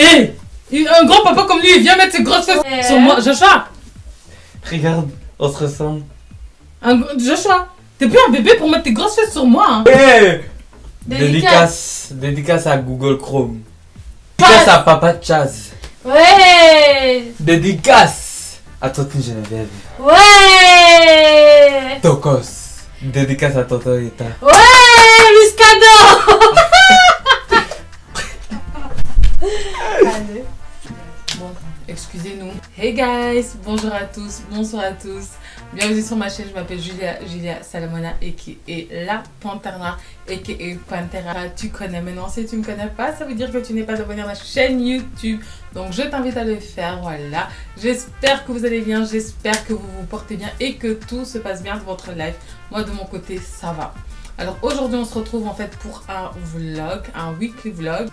Hé, un grand papa comme lui, il vient mettre ses grosses fesses sur moi. Joshua, Regarde, on se ressemble. Joshua, t'es plus un bébé pour mettre tes grosses fesses sur moi. Hein. Hey, dédicace à Google Chrome. Dédicace à Papa Chaz. Ouais. Dédicace à Tonton Geneviève. Ouais. Tokos. Dédicace à Tonton Rita. Ouais, Muscado. Allez. Bon, excusez-nous. Hey guys, bonjour à tous, bonsoir à tous. Bienvenue sur ma chaîne, je m'appelle Julia Salamona a.k.a. La Panthère Noire a.k.a. Pantera. Tu connais maintenant, si tu ne me connais pas, ça veut dire que tu n'es pas abonné à ma chaîne YouTube. Donc je t'invite à le faire, voilà. J'espère que vous allez bien, j'espère que vous vous portez bien et que tout se passe bien de votre life. Moi de mon côté, ça va. Alors aujourd'hui, on se retrouve en fait pour un vlog, un weekly vlog.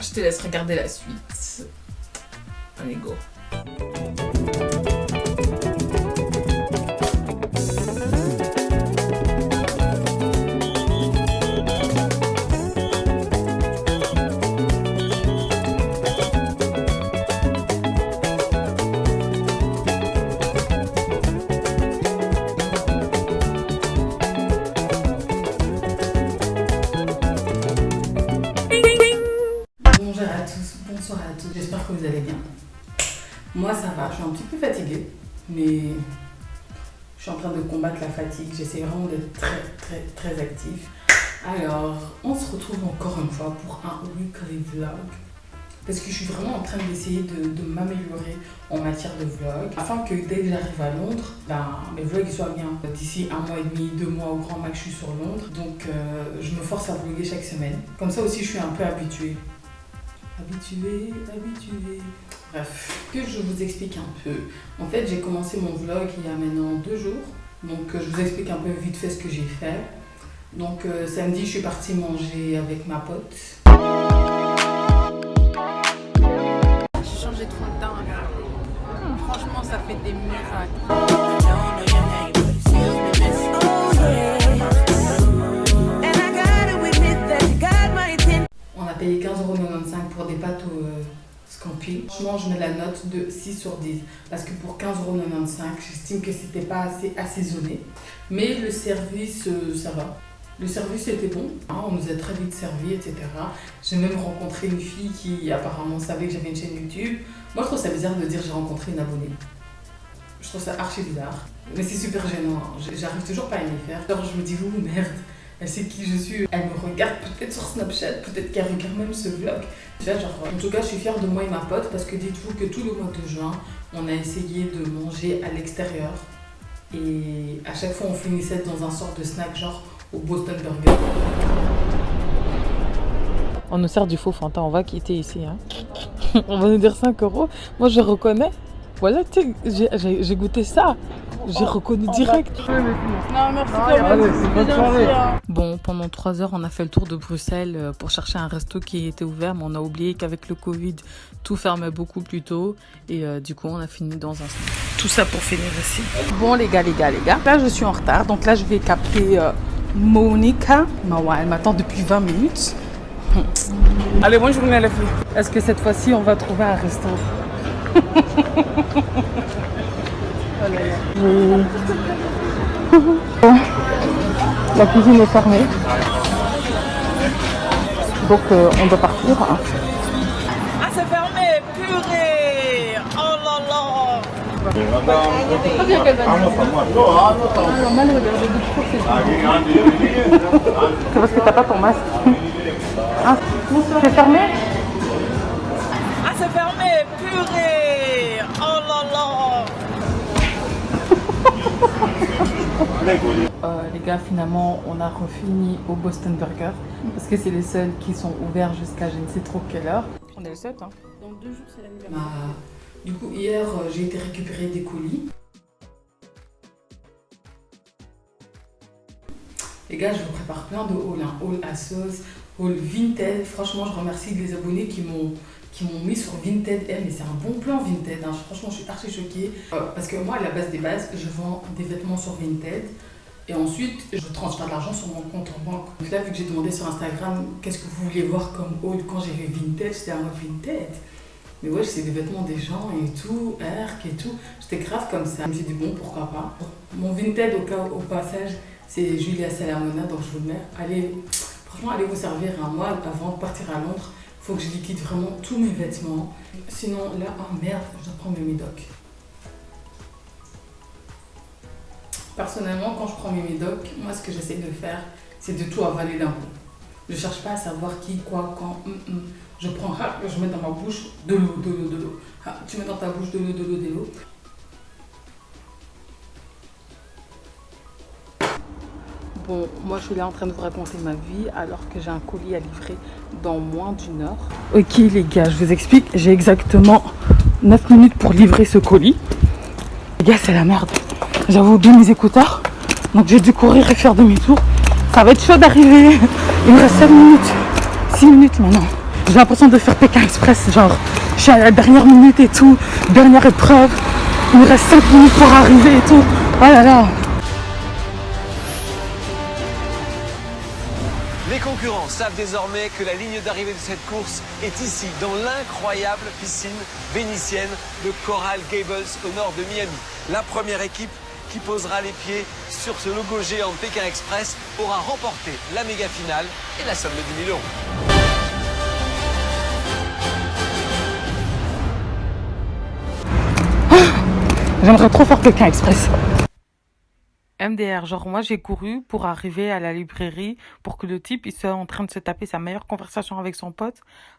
Je te laisse regarder la suite. Allez, go. Bonjour à tous, bonsoir à tous, j'espère que vous allez bien. Moi ça va, je suis un petit peu fatiguée, mais je suis en train de combattre la fatigue, j'essaie vraiment d'être très active. Alors, on se retrouve encore une fois pour un weekly vlog, parce que je suis vraiment en train d'essayer de m'améliorer en matière de vlog, afin que dès que j'arrive à Londres, mes vlogs soient bien. D'ici 1 mois et demi, 2 mois au grand max, je suis sur Londres, donc je me force à vlogger chaque semaine. Comme ça aussi, je suis un peu habituée. Bref, que je vous explique un peu. En fait, j'ai commencé mon vlog il y a maintenant 2 jours. Donc, je vous explique un peu vite fait ce que j'ai fait. Donc, samedi, je suis partie manger avec ma pote. J'ai changé de fond de teint. Franchement, ça fait des miracles. On a payé 15,95 € pour des pâtes au scampi. Franchement, je mets la note de 6 sur 10. Parce que pour 15,95 €, j'estime que c'était pas assez assaisonné. Mais le service, ça va. Le service était bon, hein, on nous a très vite servi, etc. J'ai même rencontré une fille qui apparemment savait que j'avais une chaîne YouTube. Moi, je trouve ça bizarre de dire j'ai rencontré une abonnée. Je trouve ça archi bizarre. Mais c'est super gênant, hein. J'arrive toujours pas à m'y faire. Alors je me dis, oh merde, elle sait qui je suis. Elle me regarde peut-être sur Snapchat, peut-être qu'elle regarde même ce vlog. En tout cas, je suis fière de moi et ma pote parce que dites-vous que tout le mois de juin, on a essayé de manger à l'extérieur. Et à chaque fois, on finissait dans un sort de snack genre au Boston Burger. On nous sert du faux Fanta, on va quitter ici. Hein. On va nous dire 5 €. Moi, je reconnais. Voilà, tu sais, j'ai goûté ça. J'ai reconnu direct. Non, merci. Bon, pendant 3 heures, on a fait le tour de Bruxelles pour chercher un resto qui était ouvert, mais on a oublié qu'avec le Covid, tout fermait beaucoup plus tôt. Et du coup, on a fini dans un... Tout ça pour finir ici. Bon, les gars. Là, je suis en retard. Donc là, je vais capter Monica. Elle m'attend depuis 20 minutes. Allez, bonne journée les filles. Est-ce que cette fois-ci, on va trouver un resto? Oui. La cuisine est fermée. Donc on doit partir. Hein. Ah, c'est fermé, purée. Oh là là. C'est parce que t'as pas ton masque. Ah, c'est fermé? Ah, c'est fermé, purée. Oh là là. Les gars, finalement, on a refini au Boston Burger parce que c'est les seuls qui sont ouverts jusqu'à je ne sais trop quelle heure. On est le 7, hein. Dans 2 jours, c'est l'anniversaire. Du coup, hier, j'ai été récupérer des colis. Les gars, je vous prépare plein de hauls, hein. Haul à sauce, haul Vinted. Franchement, je remercie les abonnés qui m'ont mis sur Vinted. Mais c'est un bon plan Vinted, hein. Franchement, je suis archi choquée. Parce que moi, à la base des bases, je vends des vêtements sur Vinted. Et ensuite, je transfère de l'argent sur mon compte en banque. Donc là, vu que j'ai demandé sur Instagram qu'est-ce que vous vouliez voir comme haul quand j'ai fait Vinted, j'étais en mode Vinted. Mais ouais, c'est des vêtements des gens et tout, Herc et tout. J'étais grave comme ça. Je me suis dit, bon, pourquoi pas. Mon Vinted, au passage, c'est Julia Salamona, donc je vous le mets. Allez, franchement, allez vous servir un mois avant de partir à Londres. Il faut que je liquide vraiment tous mes vêtements. Sinon, là, oh merde, je dois prendre mes médocs. Personnellement, quand je prends mes médocs, moi, ce que j'essaie de faire, c'est de tout avaler d'un coup. Je ne cherche pas à savoir qui, quoi, quand. Je prends, je mets dans ma bouche de l'eau, de l'eau, de l'eau. Tu mets dans ta bouche de l'eau, de l'eau, de l'eau. Bon, moi je suis là en train de vous raconter ma vie alors que j'ai un colis à livrer dans moins d'une heure. Ok les gars, je vous explique, j'ai exactement 9 minutes pour livrer ce colis. Les gars, c'est la merde. J'avais oublié mes écouteurs, donc j'ai dû courir et faire demi-tour. Ça va être chaud d'arriver. Il me reste 7 minutes, 6 minutes maintenant. J'ai l'impression de faire Pékin Express, genre je suis à la dernière minute et tout, dernière épreuve. Il me reste 5 minutes pour arriver et tout. Oh là là. Les concurrents savent désormais que la ligne d'arrivée de cette course est ici, dans l'incroyable piscine vénitienne de Coral Gables au nord de Miami. La première équipe qui posera les pieds sur ce logo géant de Pékin Express aura remporté la méga finale et la somme de 10 000 €. J'aimerais trop faire Pékin Express. MDR, genre moi j'ai couru pour arriver à la librairie pour que le type il soit en train de se taper sa meilleure conversation avec son pote.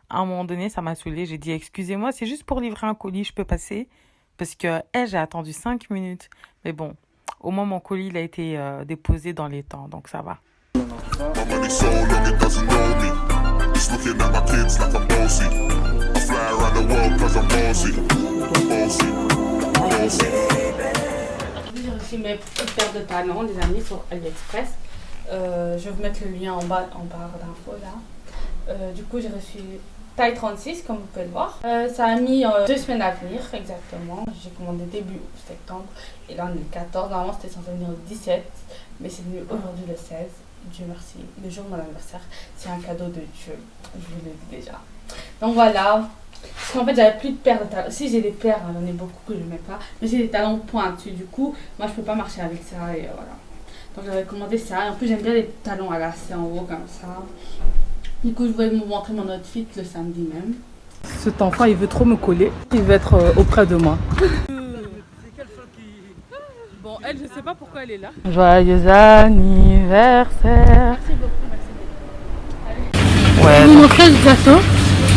À un moment donné, ça m'a saoulée. J'ai dit excusez-moi, c'est juste pour livrer un colis, je peux passer. Parce que j'ai attendu 5 minutes. Mais bon, au moins mon colis il a été déposé dans les temps, donc ça va. J'ai reçu mes petites paires de talons, les amis, sur AliExpress. Je vais vous mettre le lien en barre d'infos là. Du coup, j'ai reçu taille 36, comme vous pouvez le voir. Ça a mis 2 semaines à venir, exactement. J'ai commandé début septembre et là on est le 14. Normalement, c'était censé venir le 17, mais c'est venu aujourd'hui le 16. Dieu merci, le jour de mon anniversaire. C'est un cadeau de Dieu, je vous le dis déjà. Donc voilà. Parce qu'en fait, j'avais plus de paires de talons. Si j'ai des paires, j'en ai beaucoup que je ne mets pas. Mais j'ai des talons pointus. Du coup, moi, je peux pas marcher avec ça. Et voilà. Donc, j'avais commandé ça. Et en plus, j'aime bien les talons à lacets en haut, comme ça. Du coup, je voulais vous montrer mon outfit le samedi même. Cet enfant, il veut trop me coller. Il veut être auprès de moi. Bon, elle, je sais pas pourquoi elle est là. Joyeux anniversaire. Merci beaucoup, merci. Ouais. Vous m'offrez le gâteau?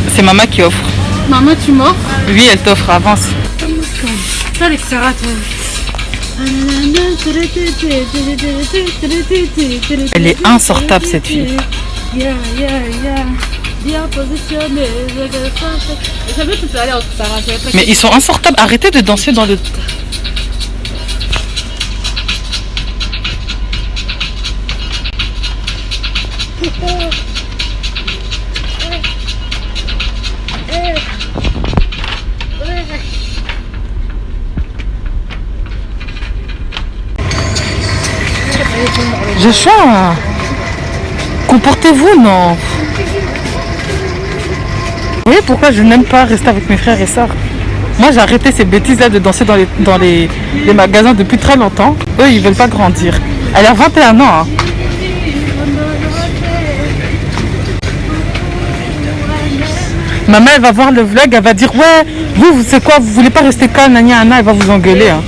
C'est maman qui offre. Maman, tu m'offres? Oui, elle t'offre, avance. Ça, avec Sarah, toi. Elle est insortable, cette fille. Bien positionné. Je savais que tu allais entre Sarah. Mais ils sont insortables. Arrêtez de danser dans le... Je chante. Comportez-vous, non? Vous voyez pourquoi je n'aime pas rester avec mes frères et sœurs? Moi, j'ai arrêté ces bêtises-là de danser dans les magasins depuis très longtemps. Eux, ils veulent pas grandir. Elle a 21 ans. Hein. Maman, elle va voir le vlog, elle va dire ouais, vous c'est quoi, vous voulez pas rester calme, Nania Anna, elle va vous engueuler. Hein.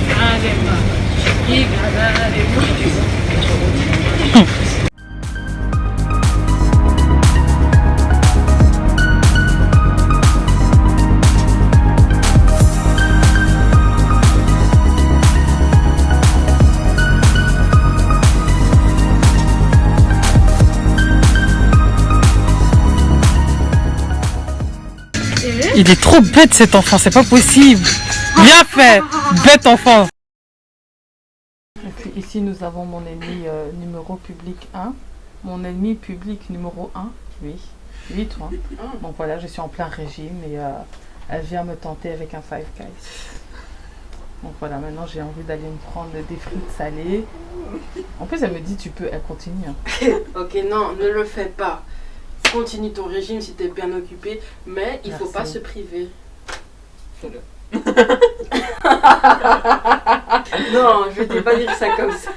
Il est trop bête cet enfant, c'est pas possible. Bien fait, bête enfant. Et puis ici nous avons mon ennemi numéro public 1. Mon ennemi public numéro 1, oui, toi. Donc voilà, je suis en plein régime et elle vient me tenter avec un Five Guys. Donc voilà, maintenant j'ai envie d'aller me prendre des frites salées. En plus, elle me dit, tu peux, elle continue. Ok, non, ne le fais pas. Continue ton régime si t'es bien occupé, mais il faut pas se priver. Fais-le. Non, je vais pas dire ça comme ça.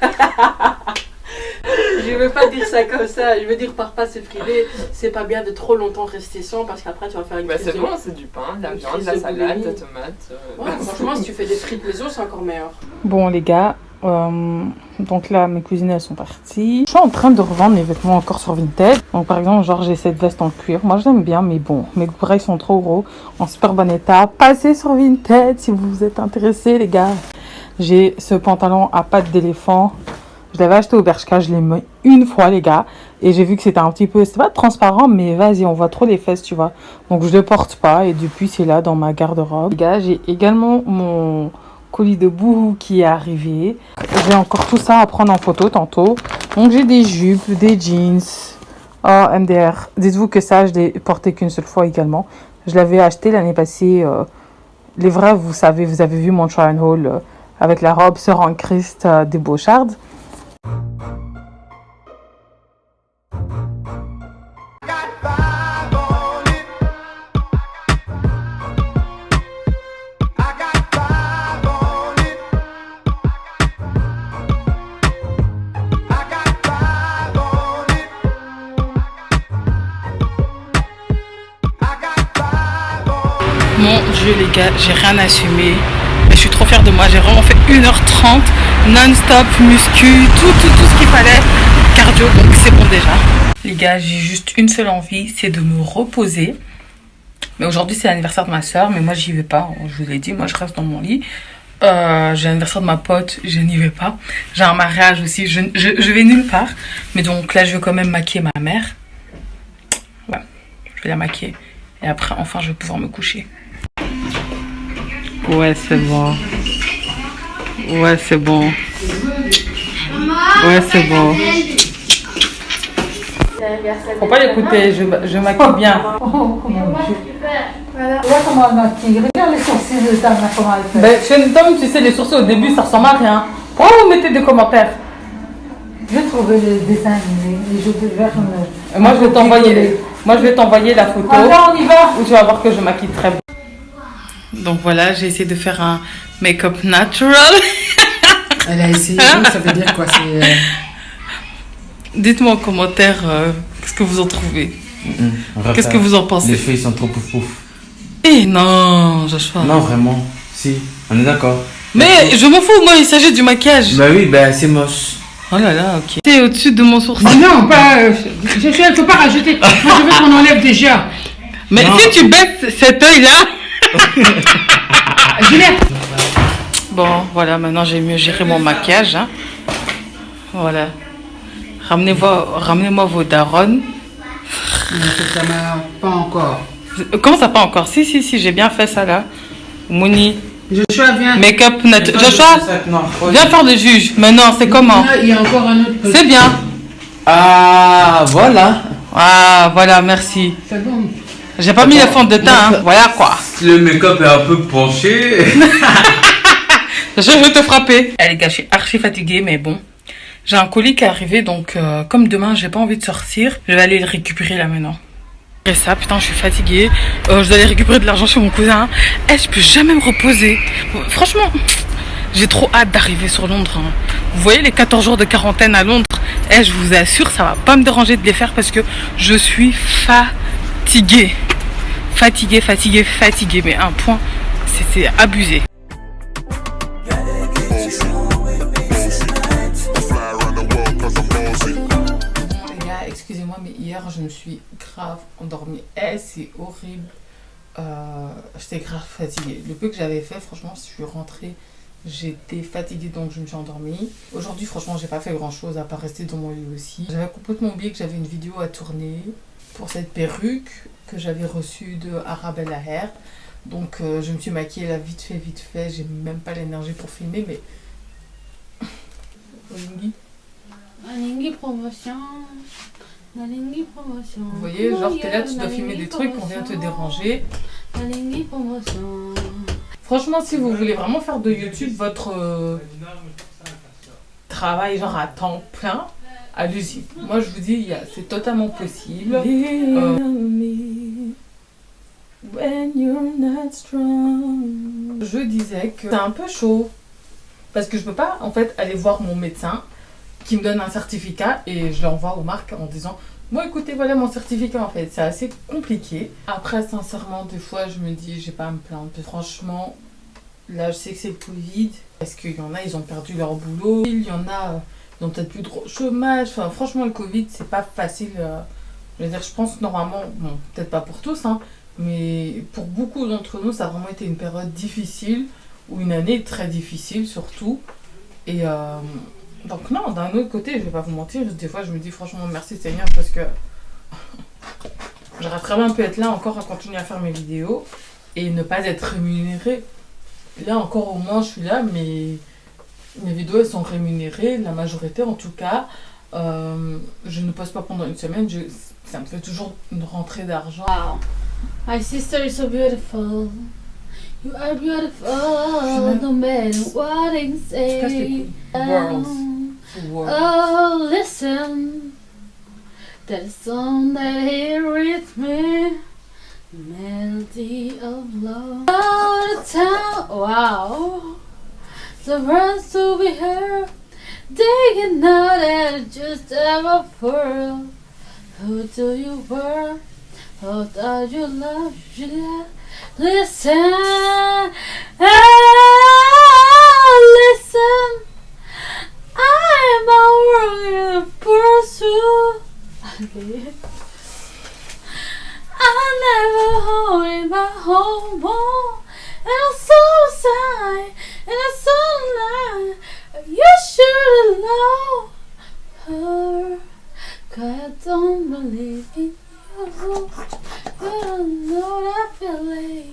Je veux pas dire ça comme ça. Je veux dire par pas se priver. C'est pas bien de trop longtemps rester sans parce qu'après tu vas faire une crise. C'est bon, c'est du pain, de la viande, de la salade, de la tomate. Ouais, franchement, si tu fais des frites maison, c'est encore meilleur. Bon les gars, donc là mes cousines elles sont parties. Je suis en train de revendre mes vêtements encore sur Vinted. Donc par exemple, genre j'ai cette veste en cuir. Moi je l'aime bien, mais bon, mes bras ils sont trop gros, en super bon état. Passez sur Vinted si vous êtes intéressés les gars. J'ai ce pantalon à pattes d'éléphant. Je l'avais acheté au Bershka, je l'ai mis une fois les gars. Et j'ai vu que c'était un petit peu, c'est pas transparent, mais vas-y, on voit trop les fesses, tu vois. Donc je le porte pas et depuis c'est là dans ma garde-robe. Les gars, j'ai également mon colis de bouhou qui est arrivé. J'ai encore tout ça à prendre en photo tantôt. Donc j'ai des jupes, des jeans. Oh, MDR. Dites-vous que ça, je l'ai porté qu'une seule fois également. Je l'avais acheté l'année passée. Les vrais, vous savez, vous avez vu mon try and haul avec la robe Sœur en Christ des Beauchards. Mon Dieu les gars, j'ai rien assumé. Mais je suis trop fière de moi. J'ai vraiment fait 1h30 non-stop, muscu, tout ce qu'il fallait. Cardio, donc c'est bon déjà. Les gars, j'ai juste une seule envie, c'est de me reposer. Mais aujourd'hui c'est l'anniversaire de ma soeur, mais moi j'y vais pas. Je vous l'ai dit, moi je reste dans mon lit. J'ai l'anniversaire de ma pote, je n'y vais pas. J'ai un mariage aussi, je vais nulle part. Mais donc là je vais quand même maquiller ma mère. Ouais, je vais la maquiller. Et après enfin je vais pouvoir me coucher. Ouais, c'est bon. Ouais, c'est bon. Ouais, c'est bon. Faut pas l'écouter, je maquille bien. Oh, comment tu fais? Voilà. Regarde comment elle maquille. Regarde les sourcils de Tom, comment elle fait. Ben, chez Tom, tu sais, les sourcils au début, ça ressemble à rien. Oh, vous mettez des commentaires. Je vais trouver le dessin animé et je vais faire une... Moi, je vais t'envoyer la photo. Alors, on y va. Où tu vas voir que je maquille très bien. Donc voilà, j'ai essayé de faire un make-up natural. Elle a essayé, ça veut dire quoi? Dites-moi en commentaire ce que vous en trouvez. Qu'est-ce que vous en pensez? Les cheveux ils sont trop pouf pouf. Eh non, Joshua. Non, vraiment. Si, on est d'accord. Mais je m'en fous, moi il s'agit du maquillage. Bah oui, bah c'est moche. Oh là là, ok. C'est au-dessus de mon sourcil. Oh non, pas. Je suis, elle faut pas rajouter. Moi je veux qu'on enlève déjà. Mais non. Si tu baisses cet œil-là. Bon, voilà, maintenant j'ai mieux géré mon maquillage. Hein. Voilà. Ramenez-moi vos darons. Ça m'a pas encore. Comment ça pas encore? Si, j'ai bien fait ça là. Mouni. Joshua, viens. Make-up naturel. Joshua, viens faire le juge. Maintenant, c'est comment? Il y a encore un autre. C'est bien. Ah, voilà. Ah, voilà, merci. C'est bon. J'ai pas mis la fond de teint, hein. Voilà quoi. Le make-up est un peu penché. Je vais te frapper. Eh les gars, je suis archi fatiguée, mais bon. J'ai un colis qui est arrivé, donc comme demain, j'ai pas envie de sortir, je vais aller le récupérer là maintenant. Et ça, putain, je suis fatiguée. Je dois aller récupérer de l'argent chez mon cousin. Eh, je peux jamais me reposer. Franchement, j'ai trop hâte d'arriver sur Londres. Hein. Vous voyez les 14 jours de quarantaine à Londres? Eh, je vous assure, ça va pas me déranger de les faire parce que je suis fatiguée. Fatiguée. Mais un point, c'est abusé. Excusez-moi, mais hier je me suis grave endormie. C'est horrible. J'étais grave fatiguée. Le peu que j'avais fait, franchement, je suis rentrée. J'étais fatiguée, donc je me suis endormie. Aujourd'hui, franchement, j'ai pas fait grand chose à part rester dans mon lit aussi. J'avais complètement oublié que j'avais une vidéo à tourner pour cette perruque que j'avais reçue de Arabella Hair. Donc, je me suis maquillée là vite fait. J'ai même pas l'énergie pour filmer, mais. Alingui promotion. Vous voyez, genre t'es là, tu dois filmer des trucs, on vient te déranger. Franchement, si vous voulez vraiment faire de YouTube votre travail genre à temps plein, allez-y. Moi, je vous dis, c'est totalement possible. Je disais que c'est un peu chaud. Parce que je peux pas, en fait, aller voir mon médecin qui me donne un certificat et je l'envoie aux marques en disant bon écoutez voilà mon certificat en fait, c'est assez compliqué. Après sincèrement des fois je me dis j'ai pas à me plaindre. Franchement là je sais que c'est le Covid parce qu'il y en a ils ont perdu leur boulot, il y en a ils ont peut-être plus de chômage, enfin franchement le Covid c'est pas facile. Je veux dire je pense normalement, bon peut-être pas pour tous hein, mais pour beaucoup d'entre nous ça a vraiment été une période difficile ou une année très difficile surtout et donc non, d'un autre côté, je vais pas vous mentir, des fois je me dis franchement merci Seigneur parce que j'aurais très bien pu être là encore à continuer à faire mes vidéos et ne pas être rémunérée. Là encore au moins je suis là, mais mes vidéos elles sont rémunérées, la majorité en tout cas. Je ne poste pas pendant une semaine, ça me fait toujours une rentrée d'argent. Wow. My sister is so beautiful. You are beautiful, no matter what they say. Oh, listen, that song that here with me, melody of love. All the time, wow, the words to be heard, they can know that just ever for. Who do you work? Who do you love? You love? Listen, listen. I'm a world pursuit. I never hold in my home wall, and I'm so sad, and I'm so nice. You should know her, 'cause I don't believe in you. You don't know that feeling.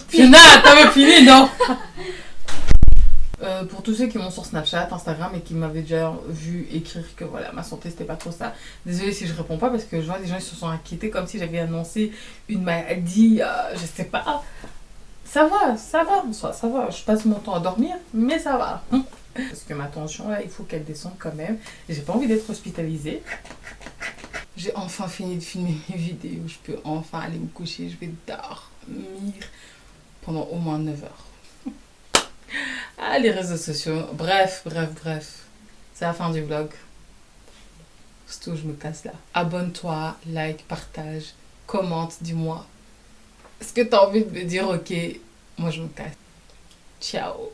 Fiona, t'avais fini, non? Pour tous ceux qui m'ont sur Snapchat, Instagram et qui m'avaient déjà vu écrire que voilà ma santé c'était pas trop ça. Désolée si je réponds pas parce que je vois des gens qui se sont inquiétés comme si j'avais annoncé une maladie, je sais pas. Ça va en soi, ça va. Je passe mon temps à dormir, mais ça va. Parce que ma tension là, il faut qu'elle descende quand même. J'ai pas envie d'être hospitalisée. J'ai enfin fini de filmer mes vidéos. Je peux enfin aller me coucher. Je vais dormir pendant au moins 9 heures. Ah, les réseaux sociaux. Bref. C'est la fin du vlog. Surtout, je me casse là. Abonne-toi, like, partage, commente, dis-moi. Est-ce que tu as envie de me dire ok? Moi, je me casse. Ciao.